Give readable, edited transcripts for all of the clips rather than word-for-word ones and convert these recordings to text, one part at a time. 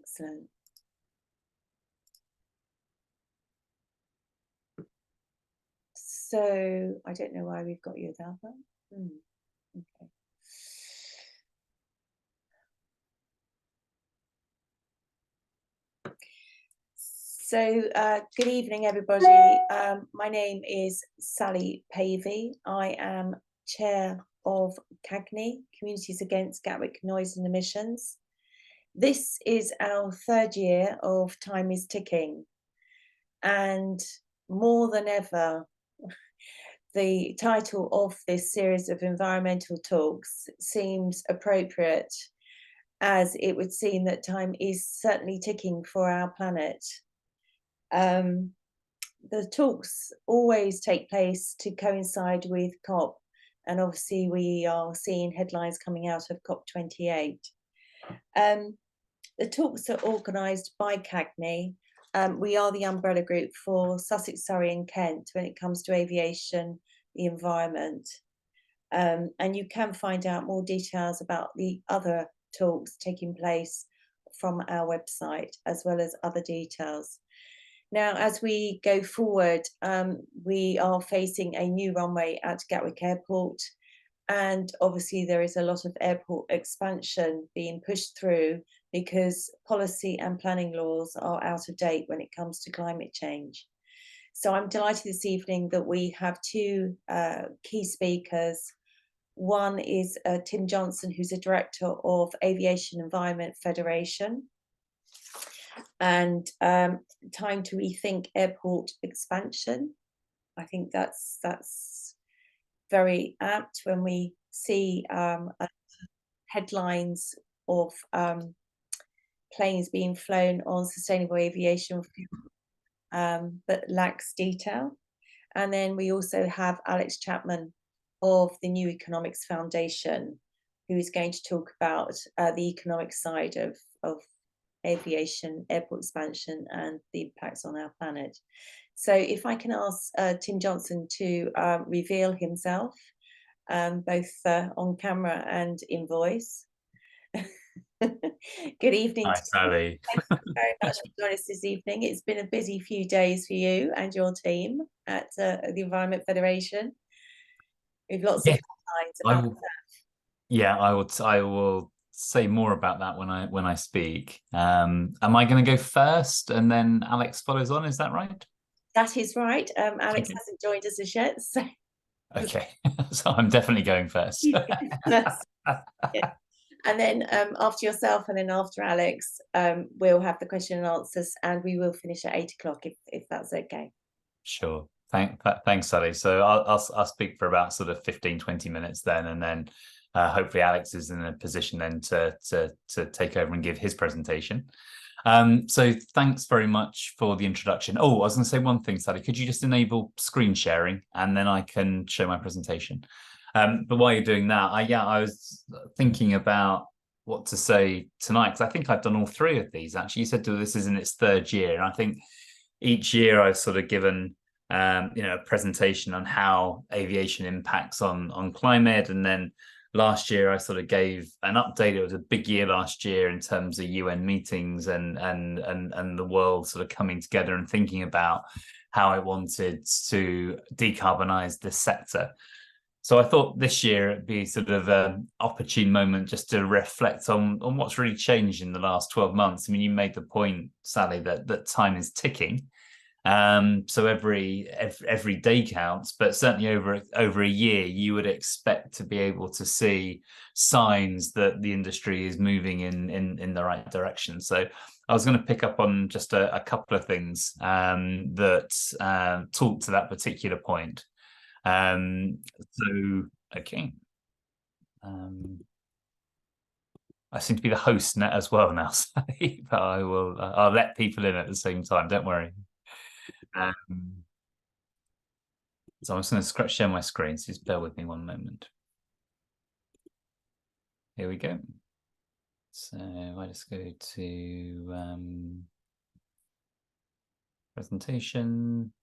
Excellent. So I don't know why we've got you without that. Okay. So good evening, everybody. My name is Sally Pavey. I am chair of CAGNY, Communities Against Gatwick Noise and Emissions. This is our third year of Time is Ticking. And more than ever, the title of this series of environmental talks seems appropriate, as it would seem that time is certainly ticking for our planet. The talks always take place to coincide with COP, and obviously we are seeing headlines coming out of COP28. The talks are organised by CAGNY. We are the umbrella group for Sussex, Surrey and Kent when it comes to aviation, the environment. And you can find out more details about the other talks taking place from our website, as well as other details. Now, as we go forward, we are facing a new runway at Gatwick Airport. And obviously there is a lot of airport expansion being pushed through because policy and planning laws are out of date when it comes to climate change. So I'm delighted this evening that we have two key speakers. One is Tim Johnson, who's a director of Aviation Environment Federation, and Time to Rethink Airport Expansion. I think that's very apt when we see headlines of planes being flown on sustainable aviation fuel, but lacks detail. And then we also have Alex Chapman of the New Economics Foundation, who is going to talk about the economic side of aviation, airport expansion, and the impacts on our planet. So if I can ask Tim Johnson to reveal himself, both on camera and in voice. Good evening. Hi, Sally. Thank you very much for joining us this evening. It's been a busy few days for you and your team at the Environment Federation. We've lots of headlines about that. Yeah, I will say more about that when I speak. Am I going to go first and then Alex follows on? Is that right? That is right. Alex hasn't joined us as yet. So. Okay, so I'm definitely going first. Yeah. And then after yourself and then after Alex, we'll have the question and answers, and we will finish at 8 o'clock if that's okay. Sure. Thanks, Sally. So I'll speak for about sort of 15-20 minutes then, and then hopefully Alex is in a position then to take over and give his presentation. So thanks very much for the introduction. Oh, I was going to say one thing, Sally. Could you just enable screen sharing and then I can show my presentation? But while you're doing that, I was thinking about what to say tonight, because I think I've done all three of these. Actually, you said this is in its third year, and I think each year I've sort of given a presentation on how aviation impacts on climate, and then last year I sort of gave an update. It was a big year last year in terms of UN meetings and the world sort of coming together and thinking about how it wanted to decarbonize this sector. So I thought this year it'd be sort of an opportune moment just to reflect on what's really changed in the last 12 months. I mean, you made the point, Sally, that time is ticking. So every day counts, but certainly over a year, you would expect to be able to see signs that the industry is moving in the right direction. So I was going to pick up on just a couple of things that talk to that particular point. Okay. I seem to be the host now as well now, Sally, but I'll let people in at the same time. Don't worry. So I'm just going to share my screen, so just bear with me one moment. Here we go. So I just go to presentation.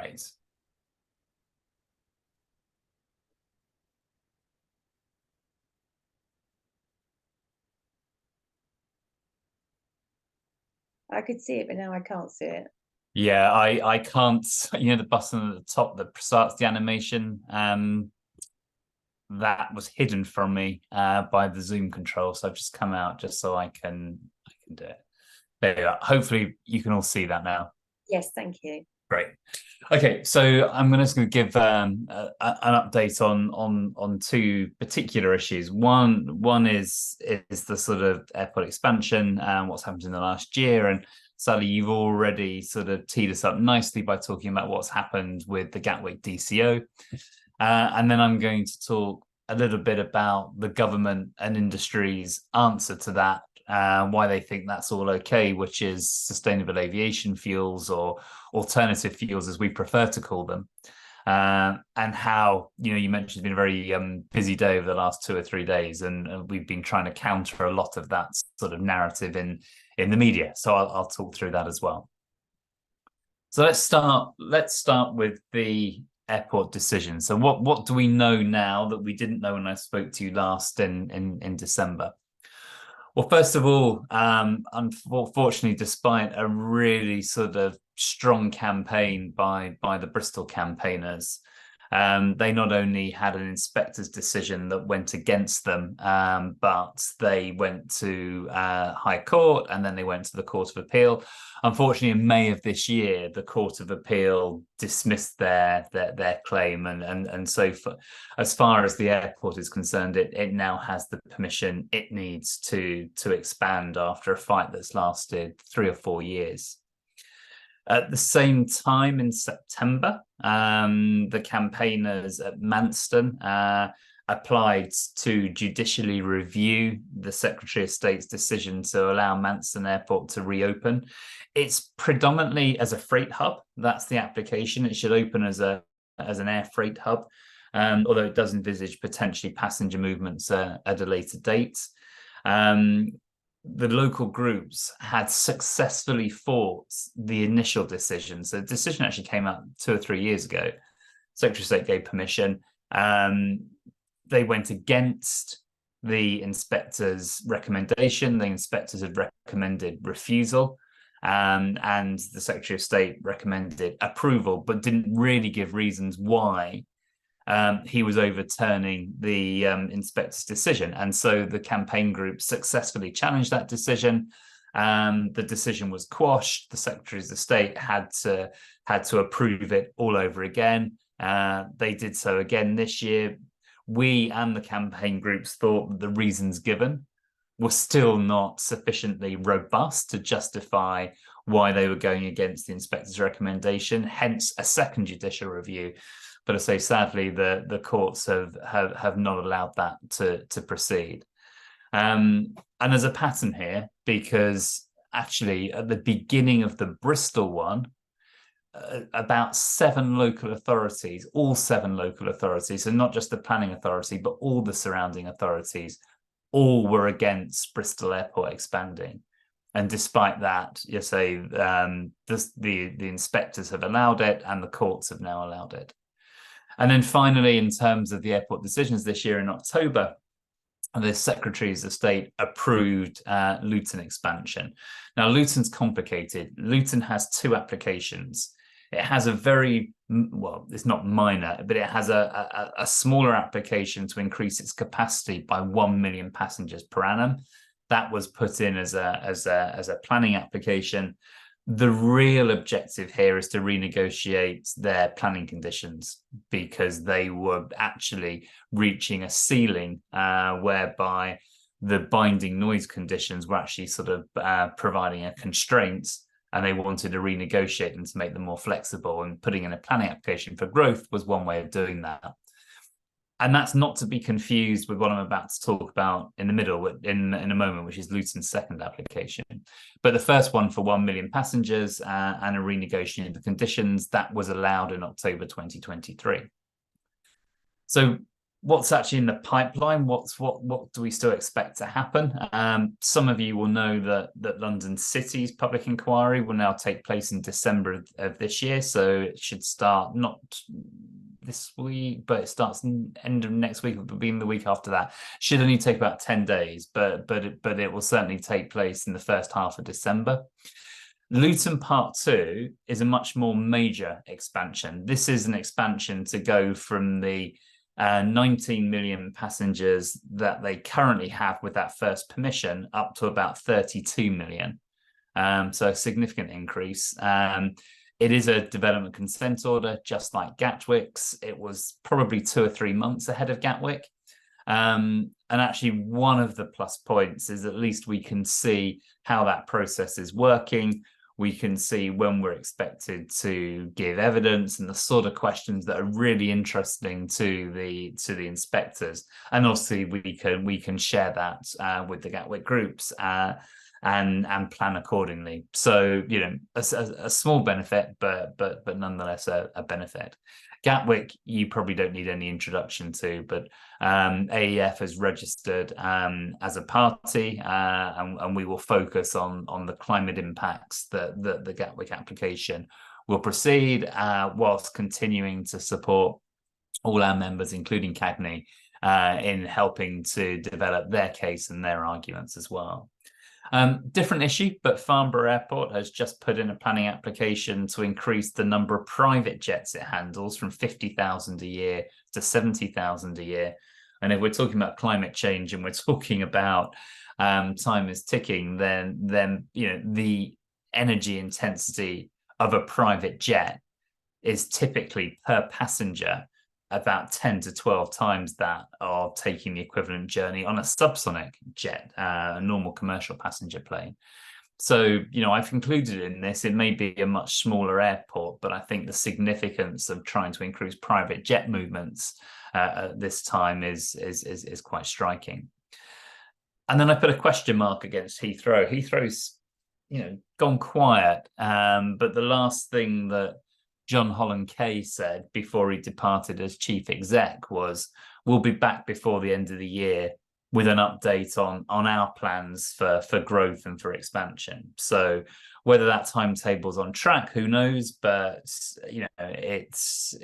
Great. I could see it, but now I can't see it. Yeah, I can't, the button at the top that starts the animation, that was hidden from me by the zoom control. So I've just come out just so I can do it. There you are. Hopefully you can all see that now. Yes, thank you. Great. Okay, so I'm just going to give an update on two particular issues. One is the sort of airport expansion and what's happened in the last year. And Sally, you've already sort of teed us up nicely by talking about what's happened with the Gatwick DCO. And then I'm going to talk a little bit about the government and industry's answer to that, why they think that's all okay, which is sustainable aviation fuels, or alternative fuels as we prefer to call them. And how, you mentioned it's been a very busy day over the last 2 or 3 days, and we've been trying to counter a lot of that sort of narrative in the media. So I'll talk through that as well. So let's start with the airport decision. So what do we know now that we didn't know when I spoke to you last in December? Well, first of all, unfortunately, despite a really sort of strong campaign by the Bristol campaigners, they not only had an inspector's decision that went against them, but they went to High Court, and then they went to the Court of Appeal. Unfortunately, in May of this year, the Court of Appeal dismissed their claim, and so as far as the airport is concerned, it now has the permission it needs to expand after a fight that's lasted 3 or 4 years. At the same time, in September, the campaigners at Manston applied to judicially review the Secretary of State's decision to allow Manston Airport to reopen. It's predominantly as a freight hub. That's the application. It should open as an air freight hub, although it does envisage potentially passenger movements at a later date. The local groups had successfully fought the initial decision. So the decision actually came out 2 or 3 years ago. Secretary of State gave permission. They went against the inspector's recommendation. The inspectors had recommended refusal, and the Secretary of State recommended approval, but didn't really give reasons why he was overturning the inspector's decision. And so the campaign group successfully challenged that decision. The decision was quashed. The Secretaries of State had to approve it all over again. They did so again this year. We and the campaign groups thought that the reasons given were still not sufficiently robust to justify why they were going against the inspector's recommendation, hence a second judicial review. But I say, sadly, the courts have not allowed that to proceed. And there's a pattern here, because actually at the beginning of the Bristol one, about 7 local authorities, all 7 local authorities, so not just the planning authority, but all the surrounding authorities, all were against Bristol Airport expanding. And despite that, you say the inspectors have allowed it, and the courts have now allowed it. And then finally, in terms of the airport decisions this year in October, the Secretaries of State approved Luton expansion. Now, Luton's complicated. Luton has 2 applications. It has a very, well, it's not minor, but it has a smaller application to increase its capacity by 1 million passengers per annum. That was put in as a planning application. The real objective here is to renegotiate their planning conditions, because they were actually reaching a ceiling whereby the binding noise conditions were actually sort of providing a constraint, and they wanted to renegotiate them to make them more flexible, and putting in a planning application for growth was one way of doing that. And that's not to be confused with what I'm about to talk about in the middle, in a moment, which is Luton's second application. But the first one for 1 million passengers and a renegotiation of the conditions, that was allowed in October 2023. So what's actually in the pipeline? What do we still expect to happen? Some of you will know that London City's public inquiry will now take place in December of this year, so it should start not this week, but it starts end of next week, but being the week after that. Should only take about 10 days, but it will certainly take place in the first half of December. Luton Part 2 is a much more major expansion. This is an expansion to go from the 19 million passengers that they currently have with that first permission up to about 32 million. So a significant increase. It is a development consent order, just like Gatwick's. It was probably 2 or 3 months ahead of Gatwick. And actually, one of the plus points is at least we can see how that process is working. We can see when we're expected to give evidence and the sort of questions that are really interesting to the inspectors. And obviously, we can share that with the Gatwick groups and plan accordingly. So, you know, a small benefit, but nonetheless a benefit. Gatwick, you probably don't need any introduction to, but AEF has registered as a party, and we will focus on the climate impacts that the Gatwick application will proceed, whilst continuing to support all our members, including CAGNY, in helping to develop their case and their arguments as well. Different issue, but Farnborough Airport has just put in a planning application to increase the number of private jets it handles from 50,000 a year to 70,000 a year. And if we're talking about climate change and we're talking about time is ticking, then you know, the energy intensity of a private jet is typically per passenger about 10 to 12 times that of taking the equivalent journey on a subsonic jet, a normal commercial passenger plane. So, you know, I've concluded in this, it may be a much smaller airport, but I think the significance of trying to increase private jet movements at this time is quite striking. And then I put a question mark against Heathrow. Heathrow's, you know, gone quiet, but the last thing that John Holland Kay said before he departed as chief exec was, we'll be back before the end of the year with an update on our plans for growth and for expansion. So whether that timetable's on track, who knows? But you know, it's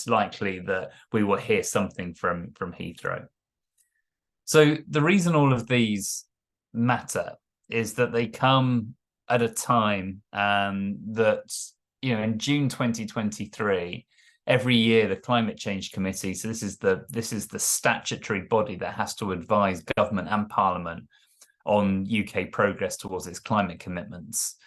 likely that we will hear something from Heathrow. So the reason all of these matter is that they come at a time that, you know, in June 2023, every year the Climate Change Committee, so this is the statutory body that has to advise government and Parliament on UK progress towards its climate commitments.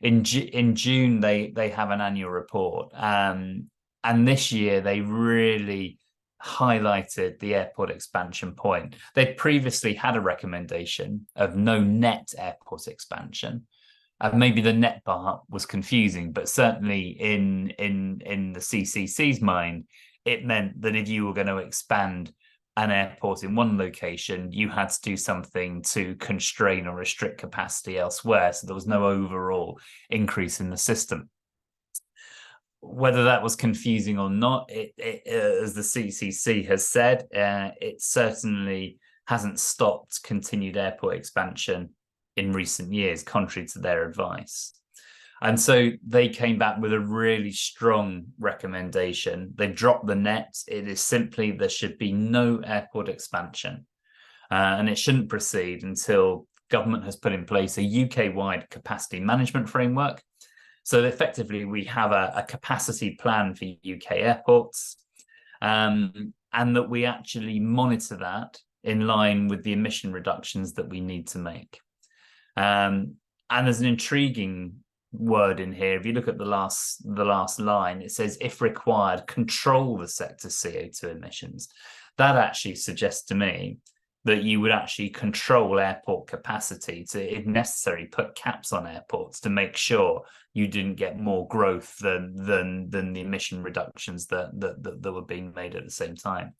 In June, they have an annual report, and this year they really highlighted the airport expansion point. They previously had a recommendation of no net airport expansion. Maybe the net part was confusing, but certainly in the CCC's mind, it meant that if you were going to expand an airport in one location, you had to do something to constrain or restrict capacity elsewhere. So there was no overall increase in the system. Whether that was confusing or not, as the CCC has said, it certainly hasn't stopped continued airport expansion in recent years, contrary to their advice. And so they came back with a really strong recommendation. They dropped the net. It is simply there should be no airport expansion. And it shouldn't proceed until government has put in place a UK-wide capacity management framework. So effectively, we have a capacity plan for UK airports, and that we actually monitor that in line with the emission reductions that we need to make. And there's an intriguing word in here. If you look at the last line, it says, if required, control the sector's CO2 emissions. That actually suggests to me that you would actually control airport capacity to, if necessary, put caps on airports to make sure you didn't get more growth than the emission reductions that were being made at the same time.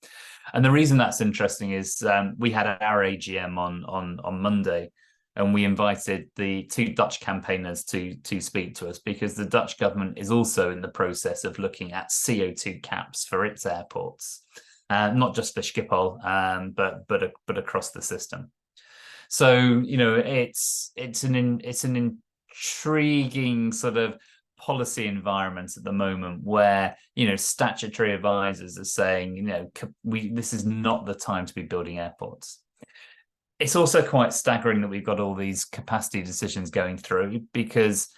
And the reason that's interesting is we had our AGM on Monday, and we invited the 2 Dutch campaigners to speak to us, because the Dutch government is also in the process of looking at CO2 caps for its airports. not just for Schiphol, but across the system. So it's an intriguing sort of policy environment at the moment where statutory advisors are saying this is not the time to be building airports. It's also quite staggering that we've got all these capacity decisions going through, because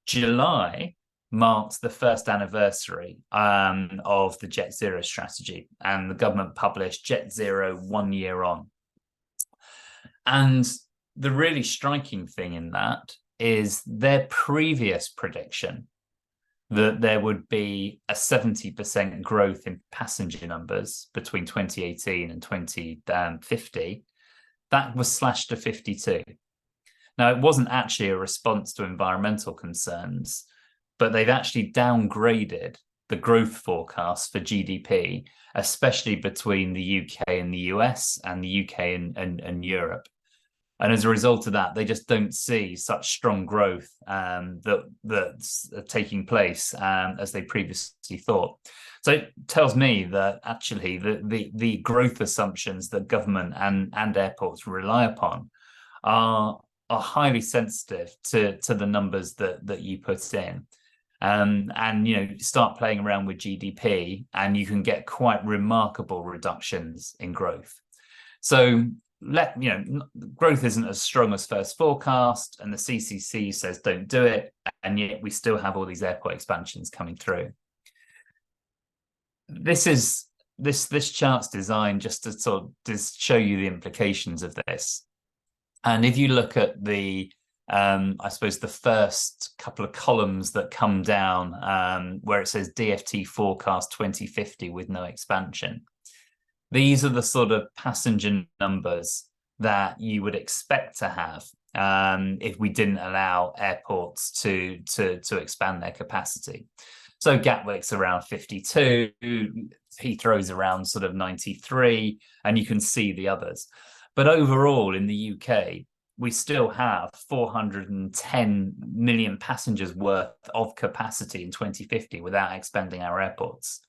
July marked the first anniversary of the Jet Zero strategy, and the government published Jet Zero 1 year on. And the really striking thing in that is their previous prediction that there would be a 70% growth in passenger numbers between 2018 and 2050. That was slashed to 52. Now, it wasn't actually a response to environmental concerns, but they've actually downgraded the growth forecast for GDP, especially between the UK and the US, and the UK and Europe. And as a result of that, they just don't see such strong growth that's taking place as they previously thought. So it tells me that actually the growth assumptions that government and airports rely upon are highly sensitive to the numbers that you put in. And start playing around with GDP, and you can get quite remarkable reductions in growth. So growth isn't as strong as first forecast, and the CCC says don't do it, and yet we still have all these airport expansions coming through. This chart's designed just to sort of show you the implications of this. And if you look at the I suppose the first couple of columns that come down, where it says DfT forecast 2050 with no expansion, these are the sort of passenger numbers that you would expect to have if we didn't allow airports to expand their capacity. So Gatwick's around 52, Heathrow's around sort of 93, and you can see the others. But overall in the UK, we still have 410 million passengers worth of capacity in 2050 without expanding our airports.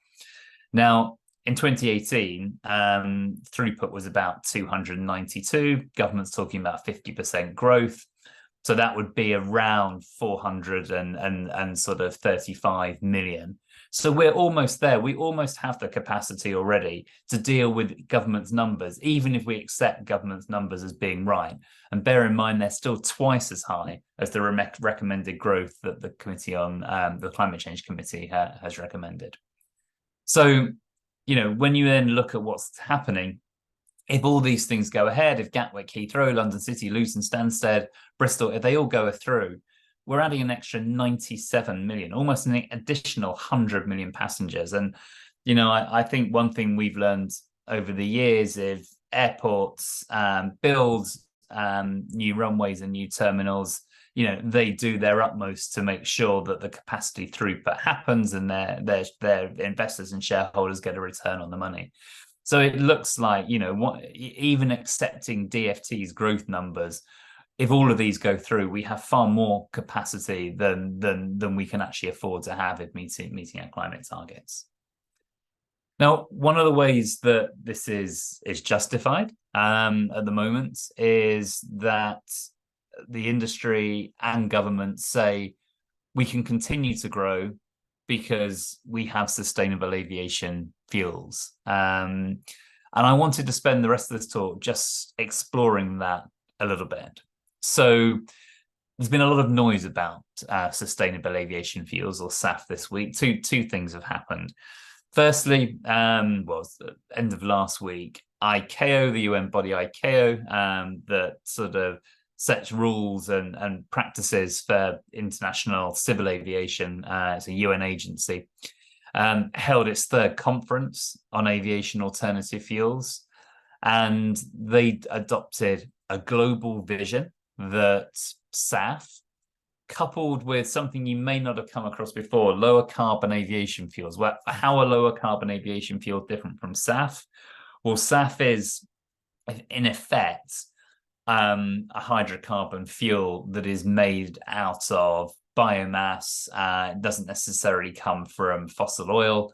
Now, in 2018, throughput was about 292. Government's talking about 50% growth. So that would be around 435 million. So we're almost there. We almost have the capacity already to deal with government's numbers, even if we accept government's numbers as being right. And bear in mind, they're still twice as high as the recommended growth that the committee on the Climate Change Committee has recommended. So, when you then look at what's happening, if all these things go ahead, if Gatwick, Heathrow, London City, Luton, Stansted, Bristol, if they all go through, we're adding an extra 97 million, almost an additional 100 million passengers. And, I think one thing we've learned over the years, if airports build new runways and new terminals, they do their utmost to make sure that the capacity throughput happens and their investors and shareholders get a return on the money. So it looks like, even accepting DfT's growth numbers, if all of these go through, we have far more capacity than we can actually afford to have if meeting our climate targets. Now, one of the ways that this is justified at the moment is that the industry and government say we can continue to grow because we have sustainable aviation fuels. And I wanted to spend the rest of this talk just exploring that a little bit. So there's been a lot of noise about sustainable aviation fuels, or SAF, this week. Two things have happened. Firstly, was the end of last week, ICAO, the UN body ICAO, that sort of sets rules and practices for international civil aviation, it's a UN agency, held its third conference on aviation alternative fuels, and they adopted a global vision that SAF, coupled with something you may not have come across before, lower carbon aviation fuels. Well, how are lower carbon aviation fuels different from SAF? Well, SAF is, in effect, a hydrocarbon fuel that is made out of biomass. It doesn't necessarily come from fossil oil.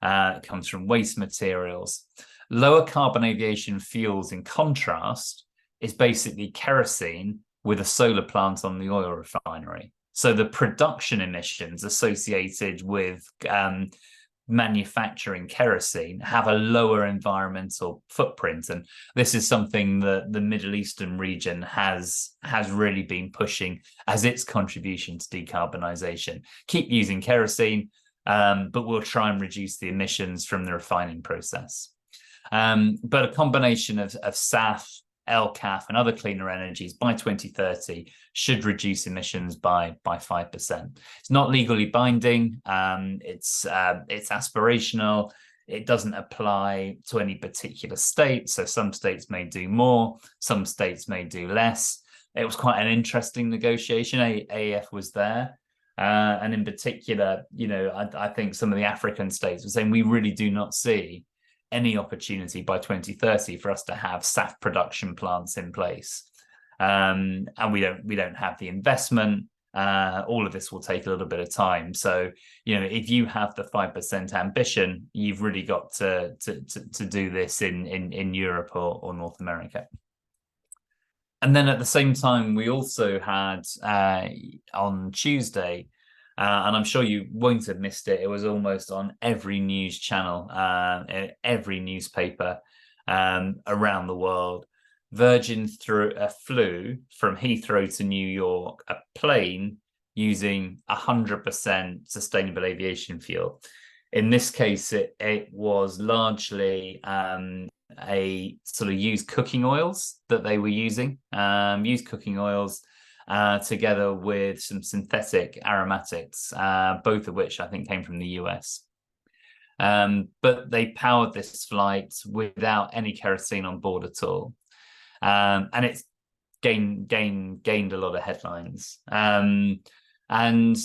It comes from waste materials. Lower carbon aviation fuels, in contrast, is basically kerosene with a solar plant on the oil refinery. So the production emissions associated with manufacturing kerosene have a lower environmental footprint, and this is something that the Middle Eastern region has really been pushing as its contribution to decarbonisation. Keep using kerosene, but we'll try and reduce the emissions from the refining process. But a combination of SAF, LCAF, and other cleaner energies by 2030 should reduce emissions by 5%. It's not legally binding. It's aspirational. It doesn't apply to any particular state. So some states may do more, some states may do less. It was quite an interesting negotiation. AEF was there. And in particular, I think some of the African states were saying we really do not see any opportunity by 2030 for us to have SAF production plants in place, and we don't have the investment. All of this will take a little bit of time. So if you have the 5% ambition, you've really got to do this in Europe or North America. And then at the same time, we also had on Tuesday, and I'm sure you won't have missed it, it was almost on every news channel, every newspaper around the world. Virgin flew from Heathrow to New York a plane using 100% sustainable aviation fuel. In this case, it was largely a sort of used cooking oils that they were using, used cooking oils, together with some synthetic aromatics, both of which I think came from the US. But they powered this flight without any kerosene on board at all. And it's gained a lot of headlines. And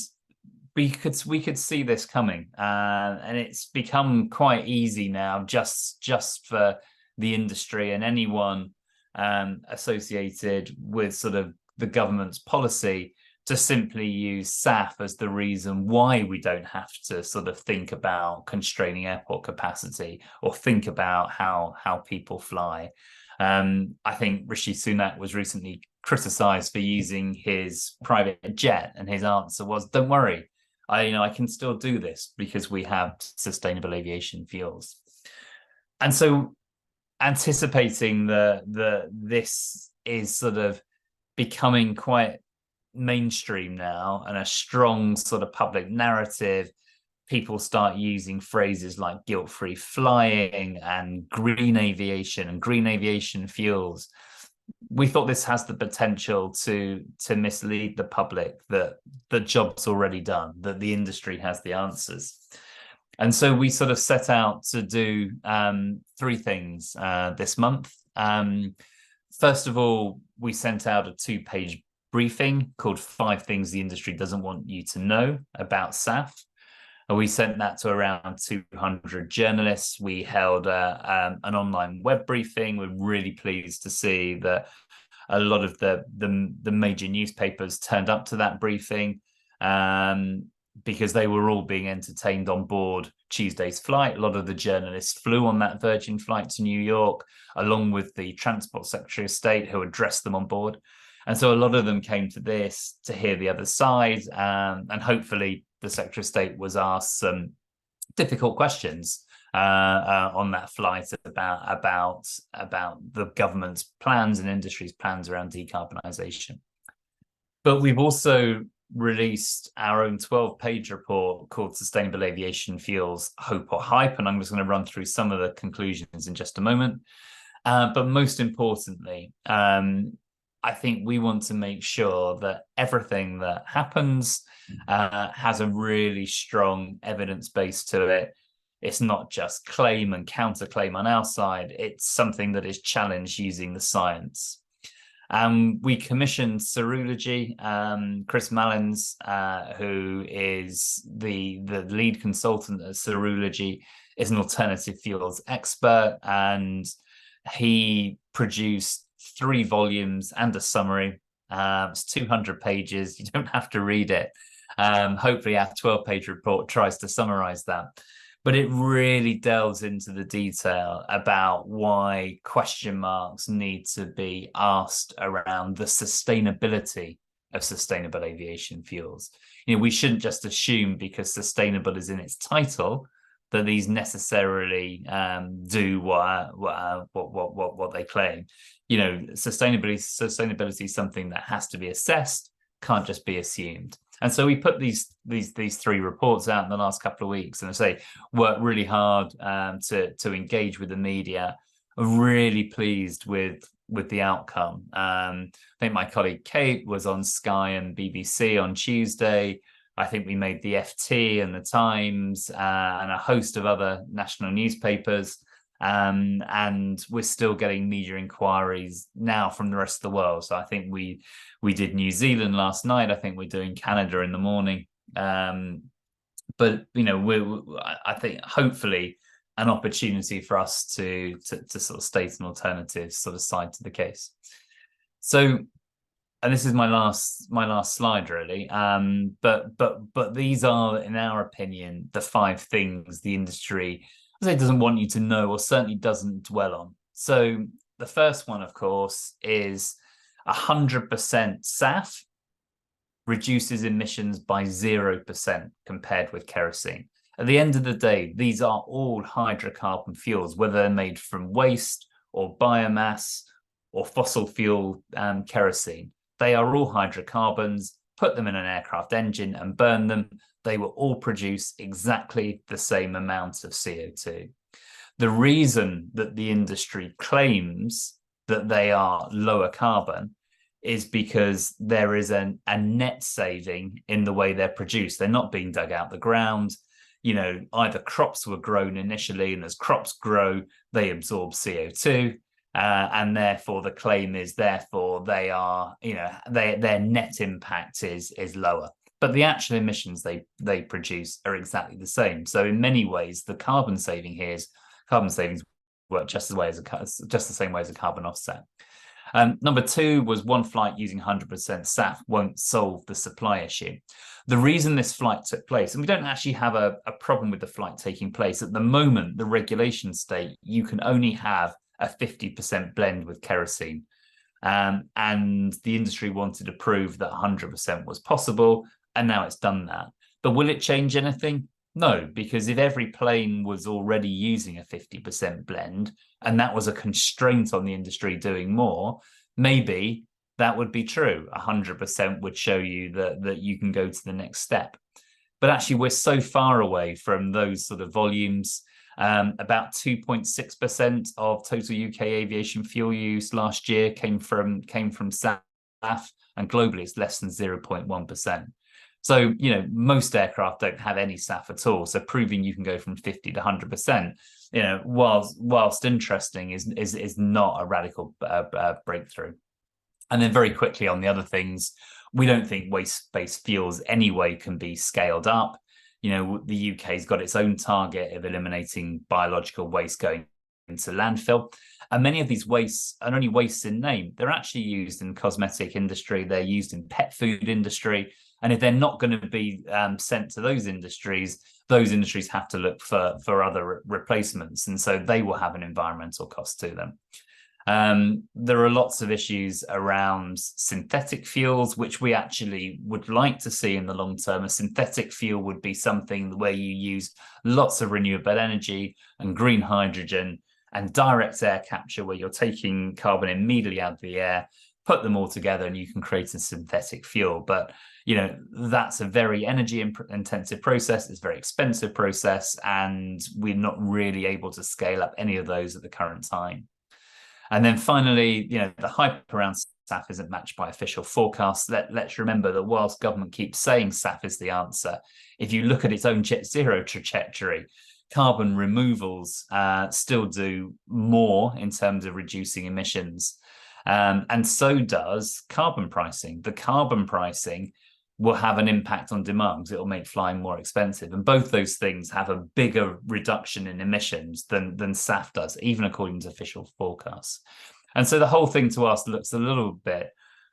we could see this coming. And it's become quite easy now just for the industry and anyone associated with sort of the government's policy to simply use SAF as the reason why we don't have to sort of think about constraining airport capacity or think about how people fly. I think Rishi Sunak was recently criticised for using his private jet, and his answer was, "Don't worry, I can still do this because we have sustainable aviation fuels." And so, anticipating this is sort of becoming quite mainstream now and a strong sort of public narrative, people start using phrases like guilt-free flying and green aviation fuels. We thought this has the potential to mislead the public that the job's already done, that the industry has the answers. And so we sort of set out to do three things this month. First of all, we sent out a 2-page briefing called 5 Things the Industry Doesn't Want You to Know About SAF. And we sent that to around 200 journalists. We held an online web briefing. We're really pleased to see that a lot of the major newspapers turned up to that briefing, because they were all being entertained on board Tuesday's flight. A lot of the journalists flew on that Virgin flight to New York, along with the Transport Secretary of State, who addressed them on board. And so a lot of them came to this to hear the other side, and hopefully the Secretary of State was asked some difficult questions on that flight about the government's plans and industry's plans around decarbonisation. But we've also released our own 12-page report called Sustainable Aviation Fuels, Hope or Hype, and I'm just going to run through some of the conclusions in just a moment. But most importantly, I think we want to make sure that everything that happens has a really strong evidence base to it. It's not just claim and counterclaim on our side. It's something that is challenged using the science. We commissioned Serology. Chris Mallins, who is the lead consultant at Serology, is an alternative fuels expert, and he produced 3 volumes and a summary. It's 200 pages. You don't have to read it. Hopefully our 12-page report tries to summarize that. but it really delves into the detail about why question marks need to be asked around the sustainability of sustainable aviation fuels. We shouldn't just assume because sustainable is in its title that these necessarily do what they claim. Sustainability is something that has to be assessed, can't just be assumed. And so we put these 3 reports out in the last couple of weeks, and I say worked really hard to engage with the media. Really pleased with the outcome. I think my colleague Kate was on Sky and BBC on Tuesday. I think we made the FT and the Times and a host of other national newspapers. And we're still getting media inquiries now from the rest of the world. So I think we did New Zealand last night. I think we're doing Canada in the morning. But I think hopefully an opportunity for us to sort of state an alternative sort of side to the case. So, and this is my last slide really. But these are, in our opinion, the 5 things the industry doesn't want you to know, or certainly doesn't dwell on. So the first one, of course, is 100% SAF reduces emissions by 0% compared with kerosene. At the end of the day, these are all hydrocarbon fuels, whether they're made from waste or biomass or fossil fuel kerosene. They are all hydrocarbons. Put them in an aircraft engine and burn them, they will all produce exactly the same amount of CO2. The reason that the industry claims that they are lower carbon is because there is a net saving in the way they're produced. They're not being dug out the ground. Either crops were grown initially, and as crops grow, they absorb CO2. And therefore the claim is they are, their net impact is lower. But the actual emissions they produce are exactly the same. So in many ways, the carbon savings work just the same way as a carbon offset. Number 2 was one flight using 100% SAF won't solve the supply issue. The reason this flight took place, and we don't actually have a problem with the flight taking place at the moment, the regulations state you can only have a 50% blend with kerosene. And the industry wanted to prove that 100% was possible, and now it's done that. But will it change anything? No, because if every plane was already using a 50% blend, and that was a constraint on the industry doing more, maybe that would be true. 100% would show you that you can go to the next step. But actually, we're so far away from those sort of volumes. About 2.6% of total UK aviation fuel use last year came from SAF, and globally it's less than 0.1%. So, most aircraft don't have any SAF at all. So proving you can go from 50 to 100%, whilst interesting, is not a radical breakthrough. And then very quickly on the other things, we don't think waste-based fuels anyway can be scaled up. The UK's got its own target of eliminating biological waste going into landfill. And many of these wastes are only wastes in name. They're actually used in cosmetic industry. They're used in pet food industry. And if they're not going to be sent to those industries have to look for other replacements. And so they will have an environmental cost to them. There are lots of issues around synthetic fuels, which we actually would like to see in the long term. A synthetic fuel would be something where you use lots of renewable energy and green hydrogen and direct air capture, where you're taking carbon immediately out of the air, put them all together, and you can create a synthetic fuel. But that's a very energy intensive process. It's a very expensive process, and we're not really able to scale up any of those at the current time. And then finally, the hype around SAF isn't matched by official forecasts. Let's remember that whilst government keeps saying SAF is the answer, if you look at its own net zero trajectory, carbon removals still do more in terms of reducing emissions. And so does carbon pricing. The carbon pricing will have an impact on demand because it will make flying more expensive. And both those things have a bigger reduction in emissions than SAF does, even according to official forecasts. And so the whole thing to us looks a little bit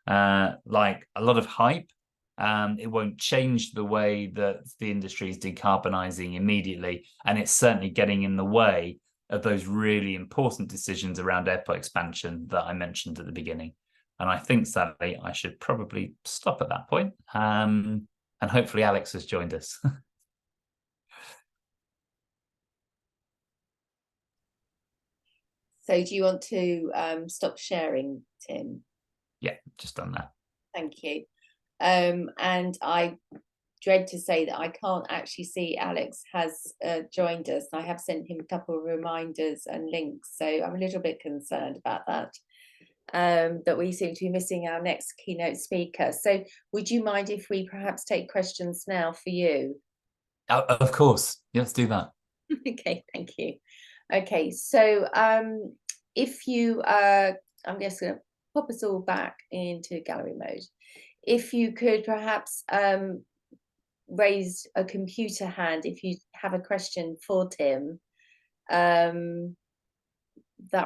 like a lot of hype, It won't change the way that the industry is decarbonising immediately, and it's certainly getting in the way of those really important decisions around airport expansion that I mentioned at the beginning. And I think, Sally, I should probably stop at that point. And hopefully Alex has joined us. So do you want to stop sharing, Tim? Yeah, just done that. Thank you. And I dread to say that I can't actually see Alex has joined us. I have sent him a couple of reminders and links, so I'm a little bit concerned about that. That we seem to be missing our next keynote speaker. So would you mind if we perhaps take questions now for you? Of course. Yeah, let's do that. Okay, thank you. Okay, so if you, I'm just going to pop us all back into gallery mode. If you could perhaps raise a computer hand if you have a question for Tim, that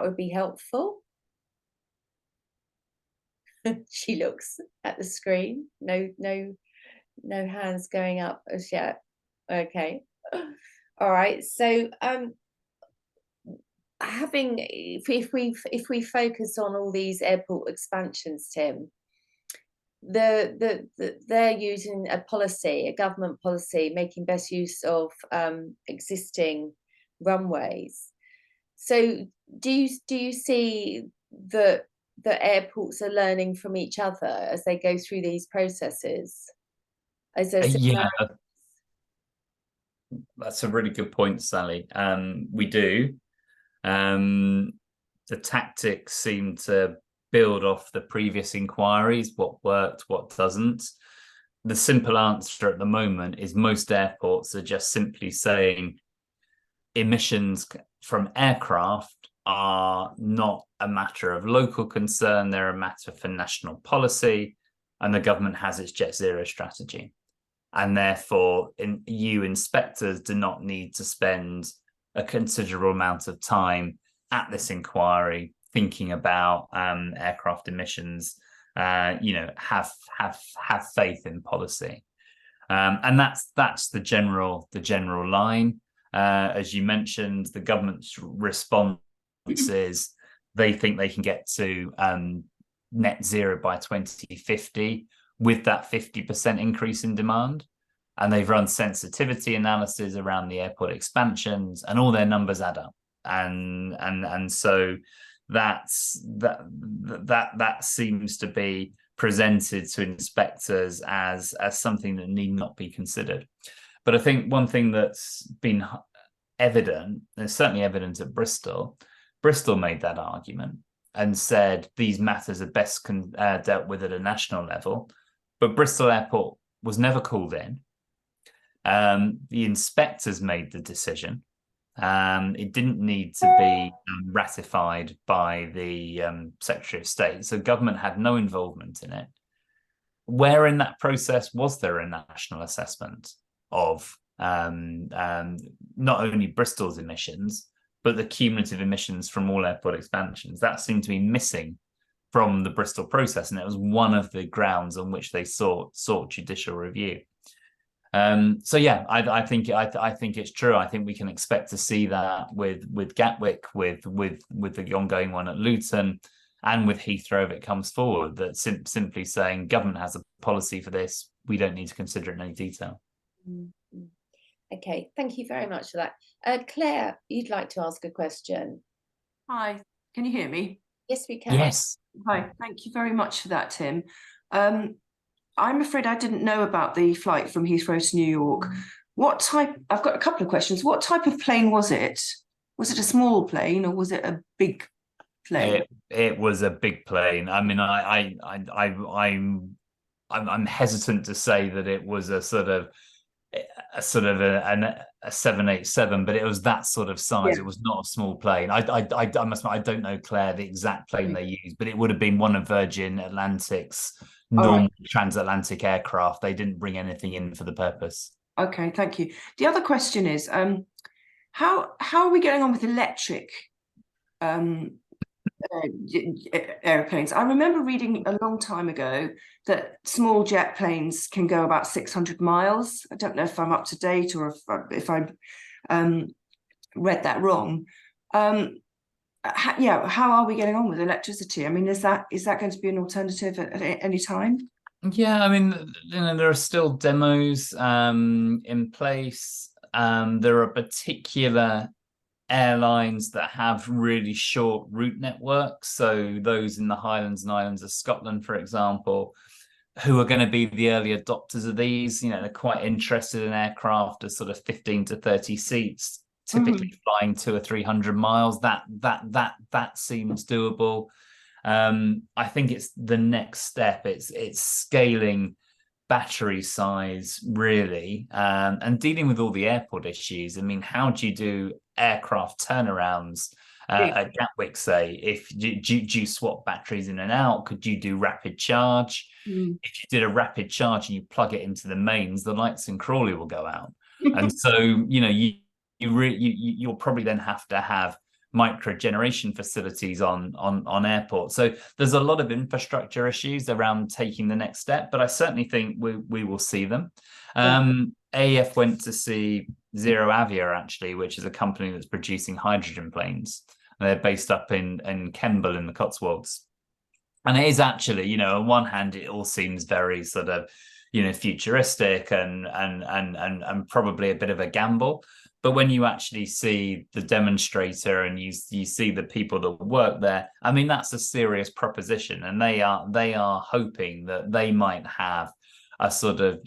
would be helpful. She looks at the screen. No hands going up as yet. Okay. All right. So if we focus on all these airport expansions, Tim, they're using a policy, a government policy, making best use of existing runways. So do you see that the airports are learning from each other as they go through these processes? Yeah, that's a really good point, Sally. We do. The tactics seem to build off the previous inquiries, what worked, what doesn't. The simple answer at the moment is most airports are just simply saying emissions from aircraft are not a matter of local concern, they're a matter for national policy, and the government has its Jet Zero strategy. And therefore, EU inspectors do not need to spend a considerable amount of time at this inquiry thinking about aircraft emissions. Have faith in policy, and that's the general line. As you mentioned, the government's response is they think they can get to net zero by 2050 with that 50% increase in demand. And they've run sensitivity analysis around the airport expansions, and all their numbers add up. And so that seems to be presented to inspectors as something that need not be considered. But I think one thing that's been evident, and certainly evident at Bristol made that argument and said these matters are best dealt with at a national level. But Bristol Airport was never called in. The inspectors made the decision. It didn't need to be ratified by the Secretary of State, so government had no involvement in it. Where in that process was there a national assessment of not only Bristol's emissions, but the cumulative emissions from all airport expansions? That seemed to be missing from the Bristol process, and it was one of the grounds on which they sought judicial review. So yeah, I think it's true. I think we can expect to see that with Gatwick, with the ongoing one at Luton, and with Heathrow if it comes forward, that simply saying government has a policy for this, we don't need to consider it in any detail. Mm-hmm. Okay, thank you very much for that. Claire, you'd like to ask a question? Hi, can you hear me? Yes, we can. Yes. Hi, thank you very much for that, Tim. I'm afraid I didn't know about the flight from Heathrow to New York. What type? I've got a couple of questions. What type of plane was it? Was it a small plane or was it a big plane? It was a big plane. I mean, I'm hesitant to say that it was a 787, but it was that sort of size. Yeah. It was not a small plane. I must admit, I don't know, Claire, the exact plane they used, but it would have been one of Virgin Atlantic's normal transatlantic aircraft. They didn't bring anything in for the purpose. Okay, thank you. The other question is, how are we getting on with electric airplanes. I remember reading a long time ago that small jet planes can go about 600 miles. I don't know if I'm up to date or if I read that wrong. How are we getting on with electricity? I mean, is that going to be an alternative at any time? Yeah, I mean, there are still demos in place. There are particular airlines that have really short route networks. So those in the Highlands and Islands of Scotland, for example, who are going to be the early adopters of these. They're quite interested in aircraft as sort of 15 to 30 seats, typically flying 200 or 300 miles. That seems doable. I think it's the next step. It's scaling battery size, really, and dealing with all the airport issues. I mean, how do you do aircraft turnarounds at Gatwick, say? If do you swap batteries in and out? Could you do rapid charge? If you did a rapid charge and you plug it into the mains, the lights in Crawley will go out. And so, you'll probably then have to have micro generation facilities on airports. So there's a lot of infrastructure issues around taking the next step, but I certainly think we will see them. AEF went to see Zero Avia, actually, which is a company that's producing hydrogen planes. They're based up in Kemble in the Cotswolds. And it is actually, on one hand, it all seems very sort of, futuristic and probably a bit of a gamble. But when you actually see the demonstrator and you see the people that work there, I mean, that's a serious proposition. And they are hoping that they might have a sort of,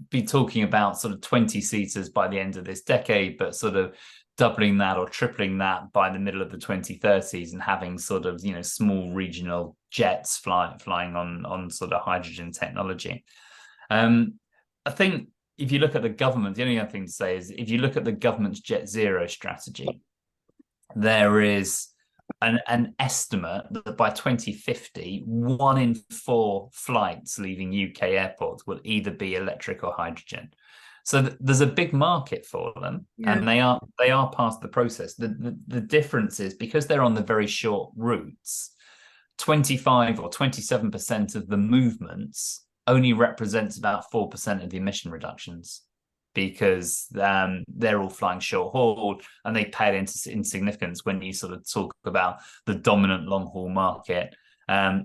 be talking about sort of 20 seaters by the end of this decade, but sort of doubling that or tripling that by the middle of the 2030s, and having sort of, small regional jets flying on sort of hydrogen technology. I think if you look at the government, the only other thing to say is if you look at the government's Jet Zero strategy, there is an estimate that by 2050, 1 in 4 flights leaving UK airports will either be electric or hydrogen. So there's a big market for them, and they are past the process. The difference is because they're on the very short routes, 25 or 27% of the movements only represents about 4% of the emission reductions, because they're all flying short haul, and they pale into insignificance when you sort of talk about the dominant long haul market.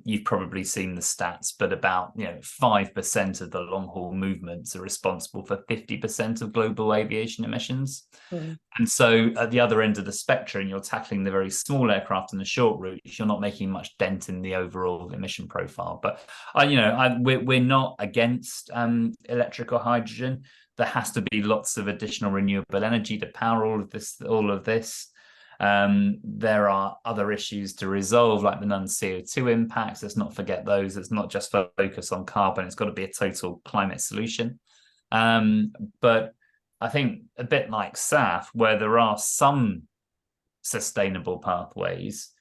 You've probably seen the stats, but about 5% of the long haul movements are responsible for 50% of global aviation emissions. And so at the other end of the spectrum, you're tackling the very small aircraft and the short routes. You're not making much dent in the overall emission profile. But we're not against electric or hydrogen. There has to be lots of additional renewable energy to power all of this. There are other issues to resolve, like the non-CO2 impacts. Let's not forget those. It's not just focus on carbon. It's got to be a total climate solution. But I think a bit like SAF, where there are some sustainable pathways,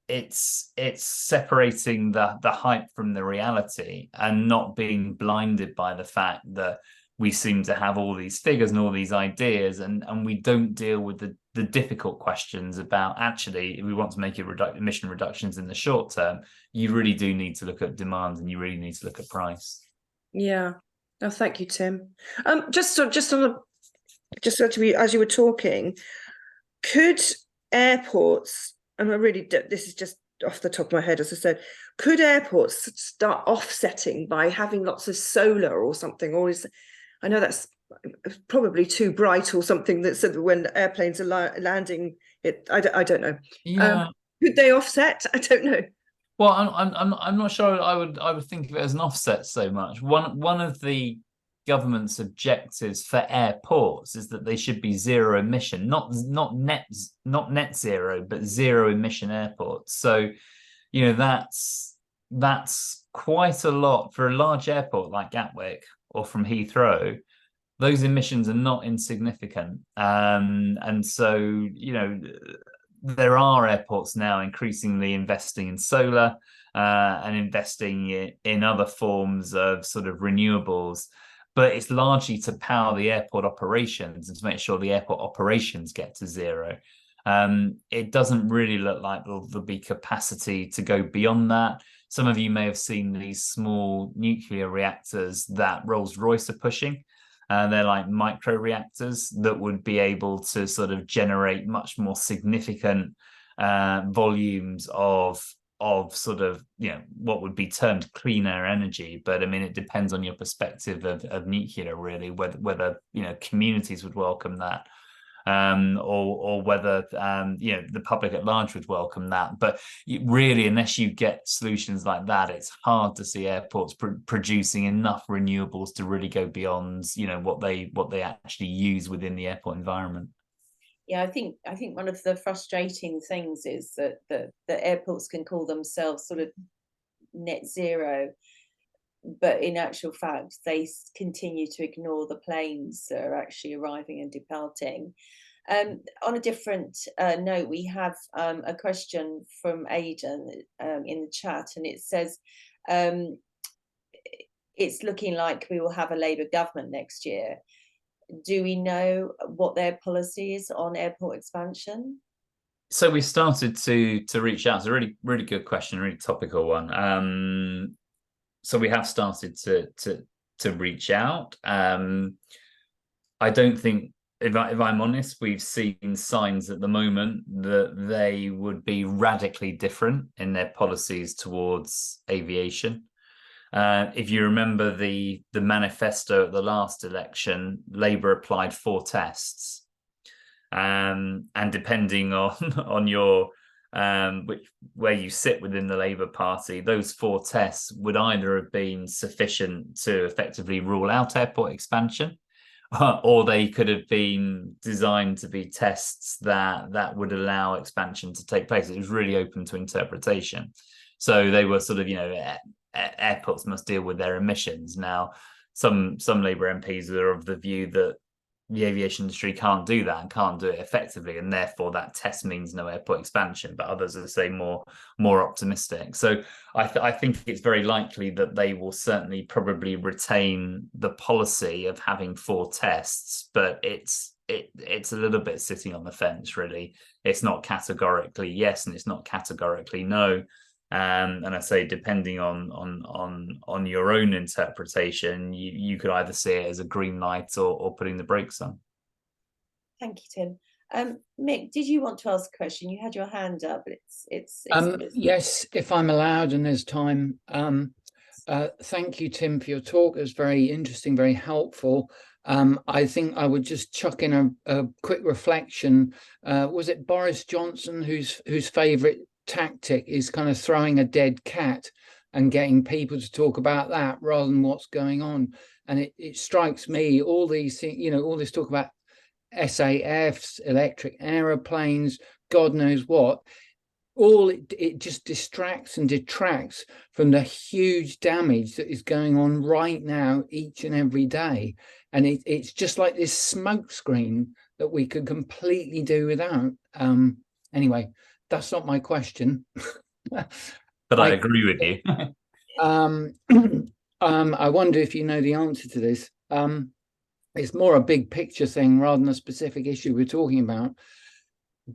it's separating the hype from the reality, and not being blinded by the fact that we seem to have all these figures and all these ideas, and we don't deal with the difficult questions about, actually, if we want to make emission reductions in the short term, you really do need to look at demand, and you really need to look at price. Yeah. Oh, thank you, Tim. Just actually, as you were talking, could airports, and this is just off the top of my head, as I said, could airports start offsetting by having lots of solar or something? Or I know that's probably too bright or something, that said when airplanes are landing, I don't know. Yeah. Could they offset? I don't know. Well, I'm not sure I would think of it as an offset so much. One of the government's objectives for airports is that they should be zero emission, not net zero, but zero emission airports. So, that's quite a lot for a large airport like Gatwick or from Heathrow. Those emissions are not insignificant, and so there are airports now increasingly investing in solar and investing in other forms of sort of renewables, but it's largely to power the airport operations and to make sure the airport operations get to zero. It doesn't really look like there'll be capacity to go beyond that. Some of you may have seen these small nuclear reactors that Rolls-Royce are pushing. They're like micro reactors that would be able to sort of generate much more significant volumes of sort of, you know, what would be termed cleaner energy. But I mean, it depends on your perspective of nuclear, really, whether you know, communities would welcome that. Or whether you know, the public at large would welcome that. But really, unless you get solutions like that, it's hard to see airports producing enough renewables to really go beyond, you know, what they actually use within the airport environment. Yeah, I think one of the frustrating things is that the airports can call themselves sort of net zero, but in actual fact, they continue to ignore the planes that are actually arriving and departing. On a different note, we have a question from Aidan in the chat, and it says, it's looking like we will have a Labour government next year. Do we know what their policy is on airport expansion? So we started to reach out. It's a really good question, really topical one. So we have started to reach out. I don't think, if I'm honest, we've seen signs at the moment that they would be radically different in their policies towards aviation. If you remember the manifesto at the last election, Labour applied 4 tests, and depending on your where you sit within the Labour Party, those 4 tests would either have been sufficient to effectively rule out airport expansion, or they could have been designed to be tests that would allow expansion to take place. It was really open to interpretation. So they were sort of, you know, airports must deal with their emissions. Now, some Labour MPs are of the view that the aviation industry can't do that and can't do it effectively, and therefore that test means no airport expansion. But others are, say, more optimistic. So I think it's very likely that they will certainly probably retain the policy of having 4 tests, but it's a little bit sitting on the fence, really. It's not categorically yes, and it's not categorically no. And I say, depending on your own interpretation, you could either see it as a green light or putting the brakes on. Thank you, Tim. Mick, did you want to ask a question? You had your hand up, but it's yes, if I'm allowed and there's time. Thank you, Tim, for your talk. It was very interesting, very helpful. I think I would just chuck in a quick reflection. Was it Boris Johnson whose favourite tactic is kind of throwing a dead cat and getting people to talk about that rather than what's going on? And it strikes me, all these things, you know, all this talk about SAFs, electric aeroplanes, God knows what, all it just distracts and detracts from the huge damage that is going on right now, each and every day. And it's just like this smoke screen that we could completely do without. Anyway, that's not my question. But I agree with you. I wonder if you know the answer to this. It's more a big picture thing rather than a specific issue we're talking about.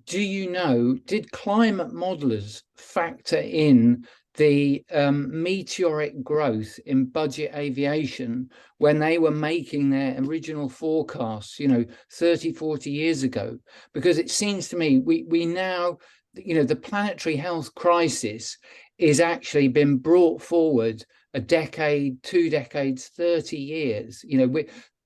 Do you know, did climate modelers factor in the meteoric growth in budget aviation when they were making their original forecasts, you know, 30, 40 years ago? Because it seems to me we now, you know, the planetary health crisis is actually been brought forward a decade, 2 decades, 30 years. You know,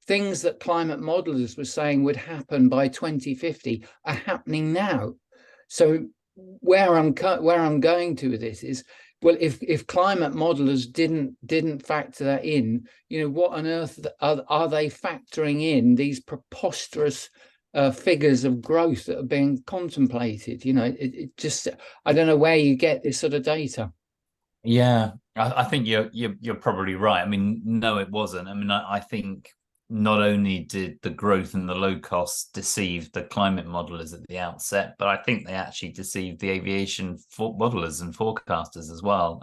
things that climate modelers were saying would happen by 2050 are happening now. So where I'm going to with this is, well, if climate modelers didn't factor that in, you know, what on earth are they factoring in these preposterous figures of growth that are being contemplated? You know, it just, I don't know where you get this sort of data. Yeah, I think you're probably right. I mean, no, it wasn't. I mean, I think not only did the growth and the low cost deceive the climate modelers at the outset, but I think they actually deceived the aviation modelers and forecasters as well.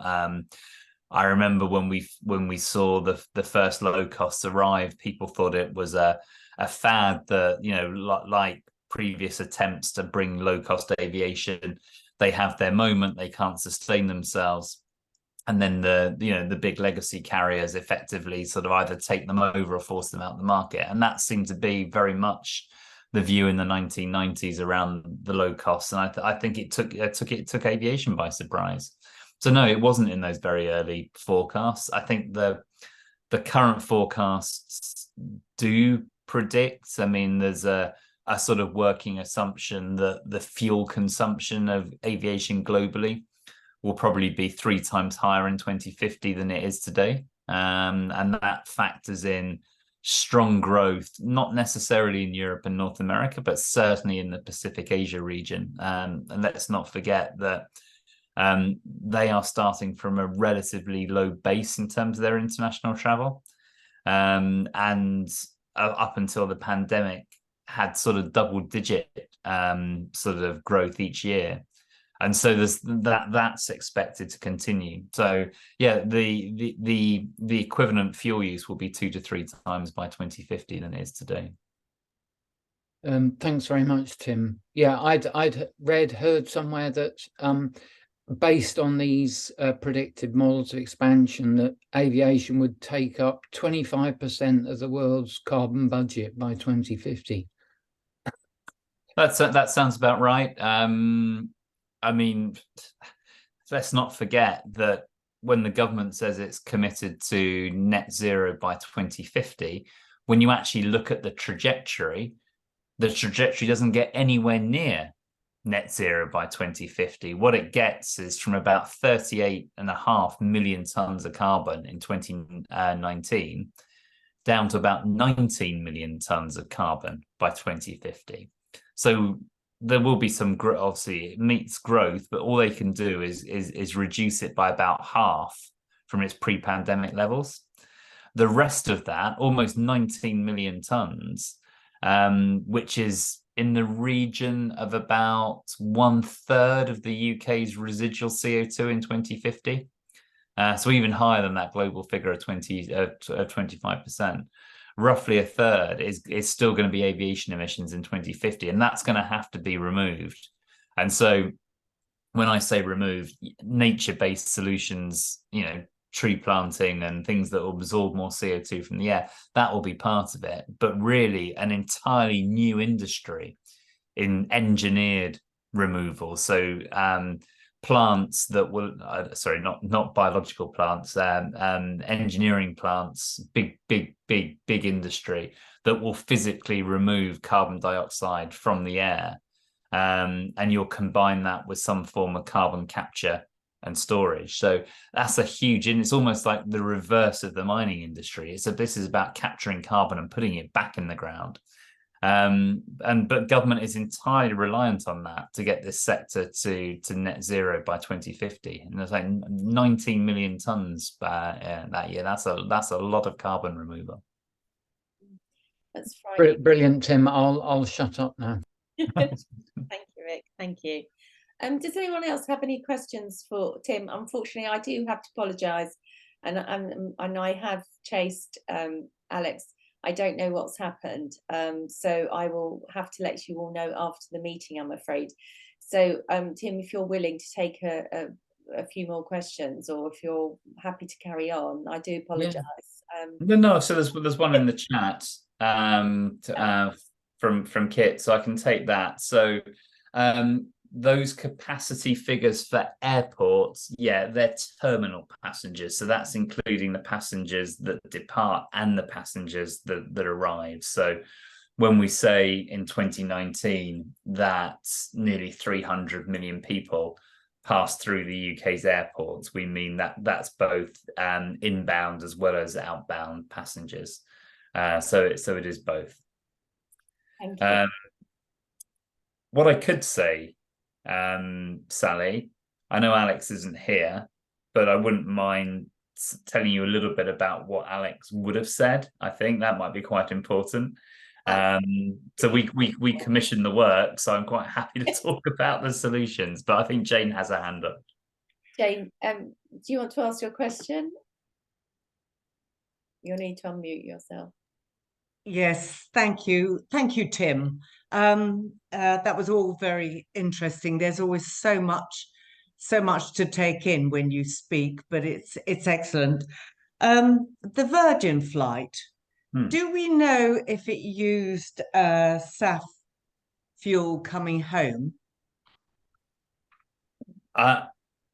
I remember when we saw the first low costs arrive, people thought it was a fad that, you know, like previous attempts to bring low-cost aviation, they have their moment, they can't sustain themselves. And then the big legacy carriers effectively sort of either take them over or force them out of the market. And that seemed to be very much the view in the 1990s around the low costs. And I think it took aviation by surprise. So no, it wasn't in those very early forecasts. I think the current forecasts do predict. I mean, there's a sort of working assumption that the fuel consumption of aviation globally will probably be 3 times higher in 2050 than it is today. And that factors in strong growth, not necessarily in Europe and North America, but certainly in the Pacific Asia region. And let's not forget that they are starting from a relatively low base in terms of their international travel. And up until the pandemic had sort of double-digit sort of growth each year. And so there's that's expected to continue. So yeah, the equivalent fuel use will be 2 to 3 times by 2050 than it is today. Thanks very much, Tim. Yeah, I'd heard somewhere that based on these predicted models of expansion, that aviation would take up 25% of the world's carbon budget by 2050. That sounds about right. I mean, let's not forget that when the government says it's committed to net zero by 2050, when you actually look at the trajectory doesn't get anywhere near net zero by 2050. What it gets is from about 38.5 million tons of carbon in 2019 down to about 19 million tons of carbon by 2050. So there will be some growth. Obviously, it meets growth, but all they can do is reduce it by about half from its pre-pandemic levels. The rest of that, almost 19 million tons, which is in the region of about 1/3 of the UK's residual CO2 in 2050. So even higher than that global figure of 25%. Roughly 1/3 is still going to be aviation emissions in 2050, and that's going to have to be removed. And so when I say removed, nature-based solutions, tree planting and things that will absorb more CO2 from the air, that will be part of it. But really an entirely new industry in engineered removal. So plants that will sorry, not biological plants, engineering plants, big industry that will physically remove carbon dioxide from the air, and you'll combine that with some form of carbon capture and storage. So that's a huge, and it's almost like the reverse of the mining industry. So this is about capturing carbon and putting it back in the ground. But government is entirely reliant on that to get this sector to net zero by 2050. And there's like 19 million tons that year. That's a lot of carbon removal. That's frightening. Brilliant, Tim. I'll shut up now. Thank you, Rick. Thank you. Does anyone else have any questions for Tim? Unfortunately, I do have to apologise, and I have chased Alex. I don't know what's happened, so I will have to let you all know after the meeting, I'm afraid. So, Tim, if you're willing to take a few more questions, or if you're happy to carry on, I do apologise. Yeah. No. So there's one in the chat from Kit, so I can take that. So those capacity figures for airports, yeah, they're terminal passengers. So that's including the passengers that depart and the passengers that arrive. So when we say in 2019 that nearly 300 million people passed through the UK's airports, we mean that that's both inbound as well as outbound passengers. So it is both. Thank you. What I could say, Sally, I know Alex isn't here, but I wouldn't mind telling you a little bit about what Alex would have said. I think that might be quite important. So we commissioned the work, so I'm quite happy to talk about the solutions, but I think Jane has a hand up. Jane, do you want to ask your question? You'll need to unmute yourself. Yes, thank you. Thank you, Tim. That was all very interesting. There's always so much to take in when you speak, but it's excellent. The Virgin flight, do we know if it used SAF fuel coming home?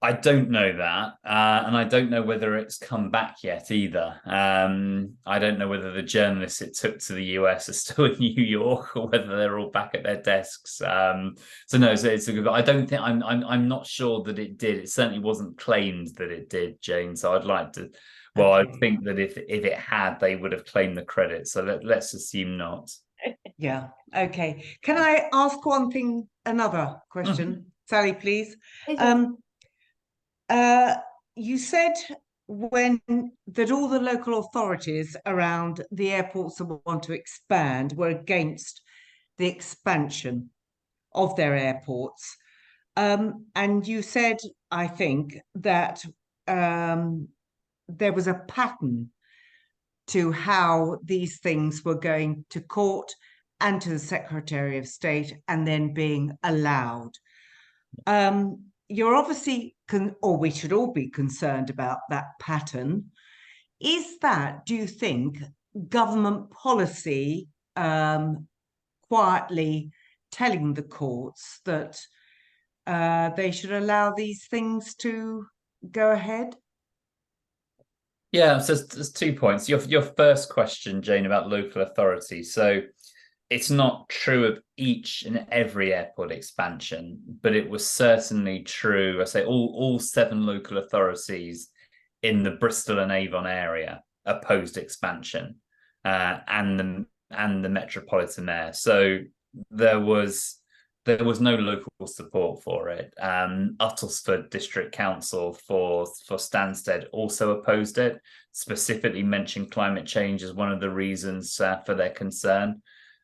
I don't know that, and I don't know whether it's come back yet either. I don't know whether the journalists it took to the US are still in New York or whether they're all back at their desks. So no, it's a good. I don't think I'm not sure that it did. It certainly wasn't claimed that it did, Jane. So I'd like to. Well, Okay. I think that if it had, they would have claimed the credit. So let's assume not. Yeah. Okay. Can I ask another question, Sally, please? You said that all the local authorities around the airports that want to expand were against the expansion of their airports. And you said, I think, that there was a pattern to how these things were going to court and to the Secretary of State and then being allowed. You're obviously, or we should all be concerned about that pattern. Is that, do you think, government policy quietly telling the courts that they should allow these things to go ahead? Yeah, so there's 2 points. Your first question, Jane, about local authority. So it's not true of each and every airport expansion, but it was certainly true. I say all 7 local authorities in the Bristol and Avon area opposed expansion, and the Metropolitan Mayor. So there was no local support for it. Uttlesford District Council for Stansted also opposed it, specifically mentioned climate change as one of the reasons for their concern.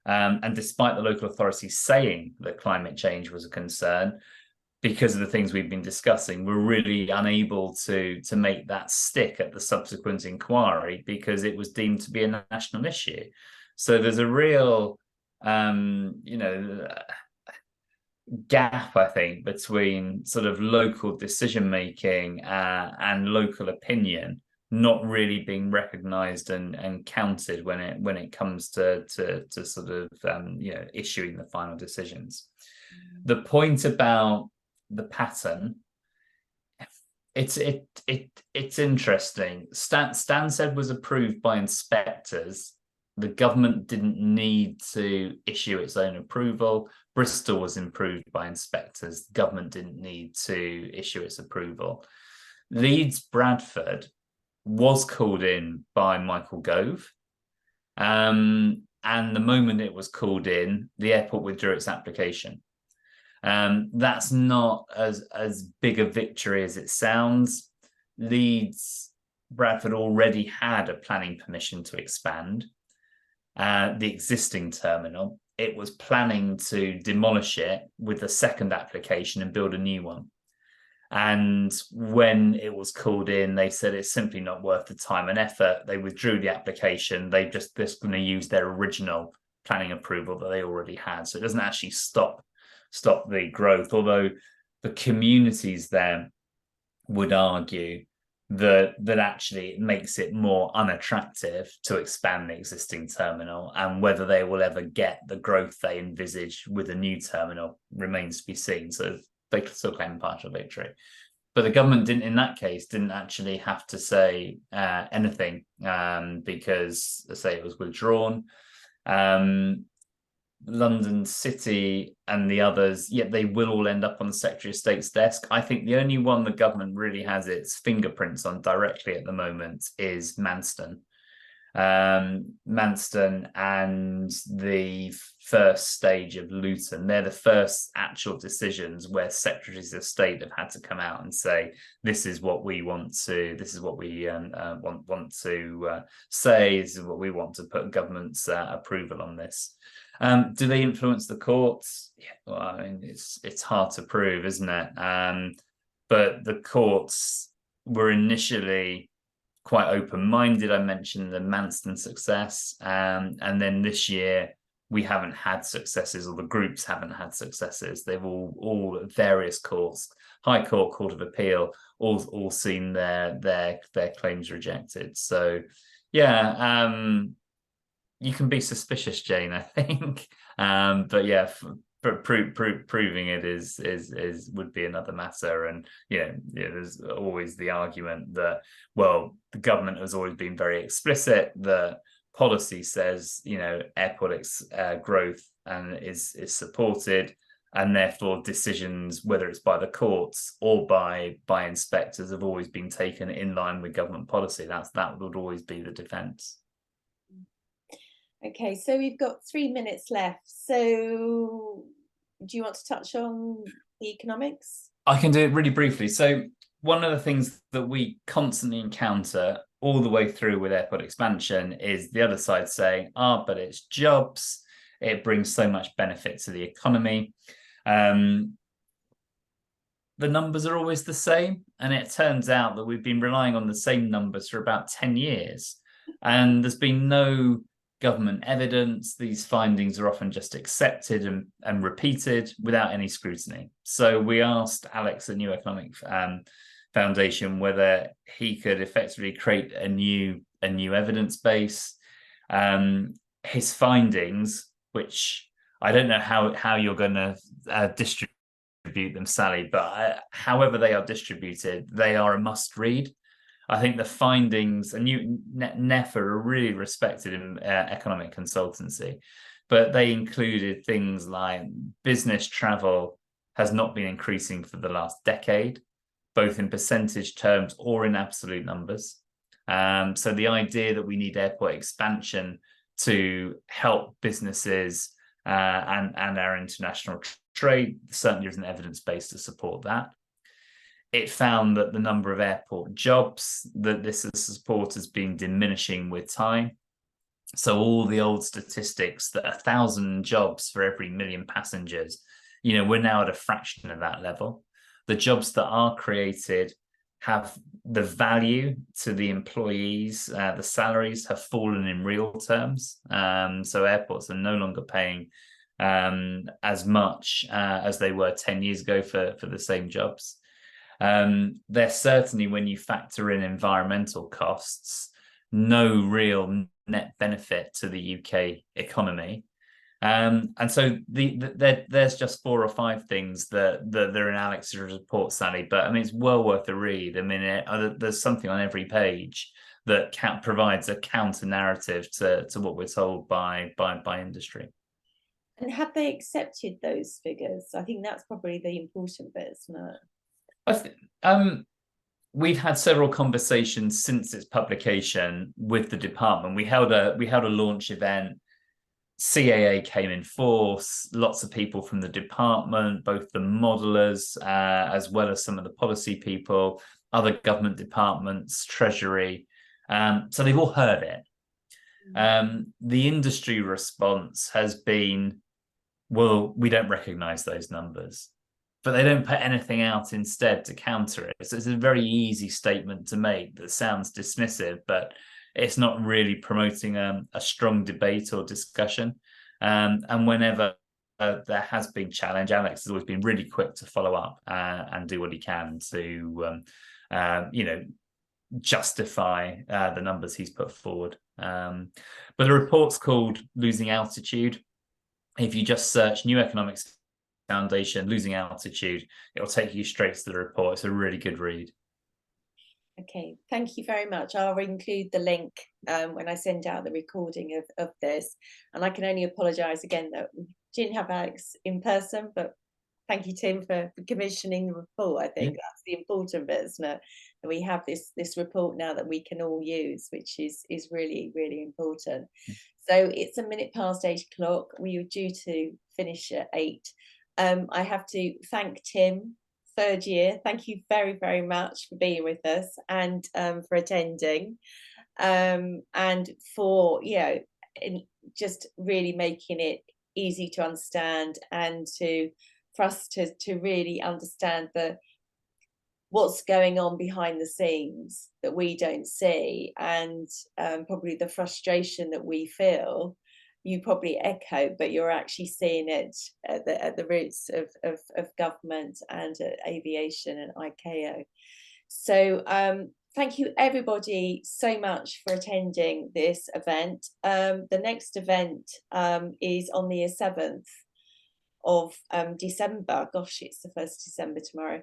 And despite the local authorities saying that climate change was a concern, because of the things we've been discussing, we're really unable to make that stick at the subsequent inquiry because it was deemed to be a national issue. So there's a real, gap, I think, between sort of local decision making and local opinion not really being recognised and counted when it comes to sort of issuing the final decisions. The point about the pattern, it's interesting. Stansted was approved by inspectors. The government didn't need to issue its own approval. Bristol was approved by inspectors. The government didn't need to issue its approval. Leeds Bradford was called in by Michael Gove. And the moment it was called in, the airport withdrew its application. That's not as big a victory as it sounds. Leeds Bradford already had a planning permission to expand the existing terminal. It was planning to demolish it with a second application and build a new one. And when it was called in, they said it's simply not worth the time and effort. They withdrew the application. They just going to use their original planning approval that they already had. So it doesn't actually stop the growth, although the communities there would argue that actually it makes it more unattractive to expand the existing terminal, and whether they will ever get the growth they envisage with a new terminal remains to be seen. So they could still claim partial victory. But the government in that case didn't actually have to say anything because, as I say, it was withdrawn. London City and the others, yet they will all end up on the Secretary of State's desk. I think the only one the government really has its fingerprints on directly at the moment is Manston. Manston and the first stage of Luton. They're the first actual decisions where Secretaries of State have had to come out and say, this is what we want to, this is what we want to say, this is what we want to put government's approval on this. Do they influence the courts? Yeah, well, I mean, it's hard to prove, isn't it? But the courts were initially quite open-minded. I mentioned the Manston success, and then this year we haven't had successes, or the groups haven't had successes. They've all at various courts, High Court, Court of Appeal, all seen their claims rejected. So yeah, you can be suspicious, Jane, I think. But yeah, proving it is would be another matter. And there's always the argument that, well, the government has always been very explicit that policy says airport growth and is supported, and therefore decisions, whether it's by the courts or by inspectors, have always been taken in line with government policy. That would always be the defence. Okay, so we've got 3 minutes left. So do you want to touch on the economics? I can do it really briefly. So one of the things that we constantly encounter all the way through with airport expansion is the other side saying, but it's jobs, it brings so much benefit to the economy. The numbers are always the same, and it turns out that we've been relying on the same numbers for about 10 years, and there's been no government evidence. These findings are often just accepted and repeated without any scrutiny. So we asked Alex at New Economic Foundation whether he could effectively create a new evidence base. His findings, which I don't know how you're going to distribute them, Sally, but however they are distributed, they are a must read. I think the findings, and NEFA are really respected in economic consultancy, but they included things like business travel has not been increasing for the last decade, both in percentage terms or in absolute numbers. So the idea that we need airport expansion to help businesses and our international trade certainly isn't evidence-based to support that. It found that the number of airport jobs that this has support has been diminishing with time. So all the old statistics that 1,000 jobs for every 1 million passengers, we're now at a fraction of that level. The jobs that are created have the value to the employees, the salaries have fallen in real terms. So airports are no longer paying as much as they were 10 years ago for the same jobs. There's certainly, when you factor in environmental costs, no real net benefit to the UK economy. And so there's just 4 or 5 things that are in Alex's report, Sally, but I mean, it's well worth a read. I mean, there's something on every page that provides a counter narrative to what we're told by industry. And have they accepted those figures? I think that's probably the important bit, isn't it? We've had several conversations since its publication with the department. We held a launch event. CAA came in force. Lots of people from the department, both the modelers as well as some of the policy people, other government departments, Treasury. So they've all heard it. The industry response has been, well, we don't recognise those numbers. But they don't put anything out instead to counter it. So it's a very easy statement to make that sounds dismissive, but it's not really promoting a strong debate or discussion. And whenever there has been challenge, Alex has always been really quick to follow up and do what he can to, justify the numbers he's put forward. But the report's called Losing Altitude. If you just search New Economics Foundation Losing Altitude, it'll take you straight to the report. It's a really good read. Okay, thank you very much. I'll include the link when I send out the recording of this. And I can only apologise again that we didn't have Alex in person, but thank you, Tim, for commissioning the report. I think that's the important bit, isn't it? That we have this report now that we can all use, which is really, really important. So it's 8:01. We were due to finish at 8. I have to thank Tim, 3rd year. Thank you very, very much for being with us and for attending and for, just really making it easy to understand and for us to really understand what's going on behind the scenes that we don't see, and probably the frustration that we feel, you probably echo, but you're actually seeing it at the roots of government and aviation and ICAO. So thank you everybody so much for attending this event. The next event is on the 7th of December. Gosh, it's the 1st of December tomorrow.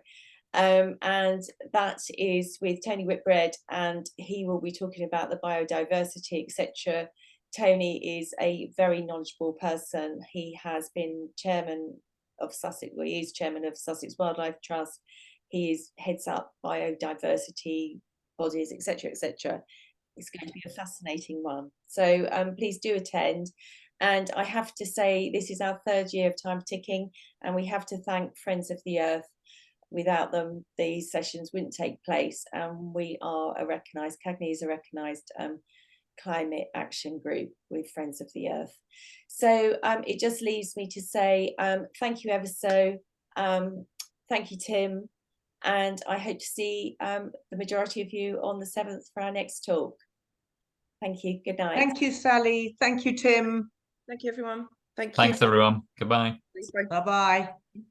And that is with Tony Whitbread, and he will be talking about the biodiversity, etc. Tony is a very knowledgeable person. He has been chairman of Sussex, well, he is chairman of Sussex Wildlife Trust. He heads up biodiversity bodies, etc., etc. It's going to be a fascinating one. So please do attend. And I have to say, this is our 3rd year of time ticking, and we have to thank Friends of the Earth. Without them, these sessions wouldn't take place. And we are a recognised, CAGNY is a recognised climate action group with Friends of the Earth. So it just leaves me to say thank you ever so. Thank you, Tim. And I hope to see the majority of you on the 7th for our next talk. Thank you. Good night. Thank you, Sally. Thank you, Tim. Thank you, everyone. Thank you. Thanks, everyone. Goodbye. Bye. Bye-bye.